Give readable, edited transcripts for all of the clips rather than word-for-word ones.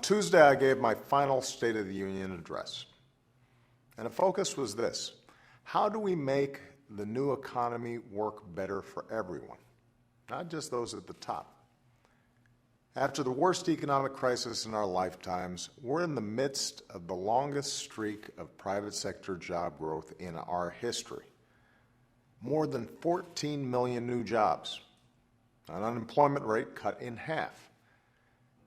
Tuesday, I gave my final State of the Union address. And the focus was this: how do we make the new economy work better for everyone, not just those at the top? After the worst economic crisis in our lifetimes, we're in the midst of the longest streak of private sector job growth in our history. More than 14 million new jobs, an unemployment rate cut in half.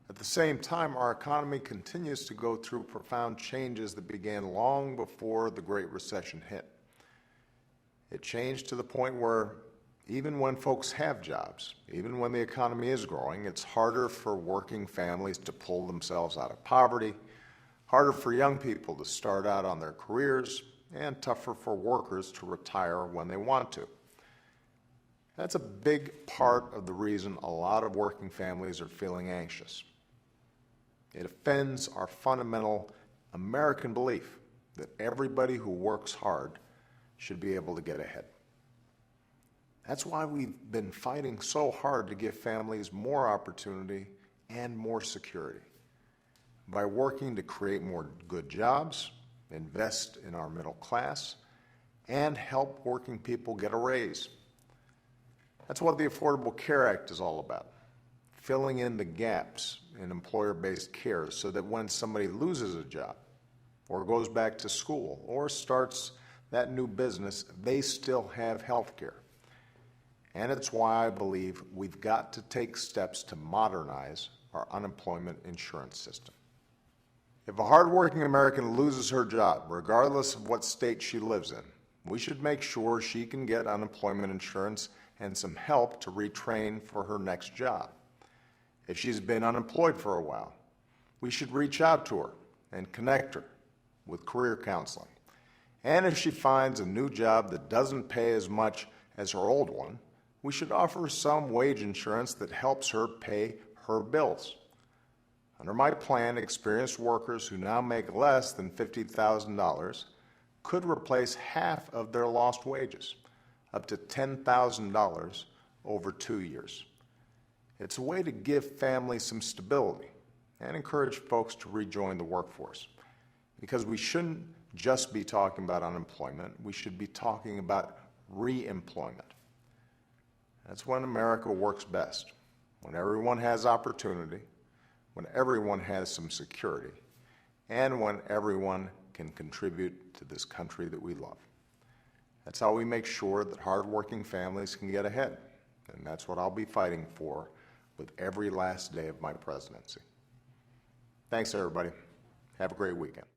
At the same time, our economy continues to go through profound changes that began long before the Great Recession hit. It changed to the point where even when folks have jobs, even when the economy is growing, it's harder for working families to pull themselves out of poverty, harder for young people to start out on their careers, and tougher for workers to retire when they want to. That's a big part of the reason a lot of working families are feeling anxious. It offends our fundamental American belief that everybody who works hard should be able to get ahead. That's why we've been fighting so hard to give families more opportunity and more security by working to create more good jobs, invest in our middle class, and help working people get a raise. That's what the Affordable Care Act is all about, filling in the gaps in employer-based care so that when somebody loses a job or goes back to school or starts that new business, they still have health care. And it's why I believe we've got to take steps to modernize our unemployment insurance system. If a hardworking American loses her job, regardless of what state she lives in, we should make sure she can get unemployment insurance and some help to retrain for her next job. If she's been unemployed for a while, we should reach out to her and connect her with career counseling. And if she finds a new job that doesn't pay as much as her old one, we should offer some wage insurance that helps her pay her bills. Under my plan, experienced workers who now make less than $50,000 could replace half of their lost wages, up to $10,000 over 2 years. It's a way to give families some stability and encourage folks to rejoin the workforce. Because we shouldn't just be talking about unemployment, we should be talking about re-employment. That's when America works best, when everyone has opportunity, when everyone has some security, and when everyone can contribute to this country that we love. That's how we make sure that hardworking families can get ahead, and that's what I'll be fighting for with every last day of my presidency. Thanks, everybody. Have a great weekend.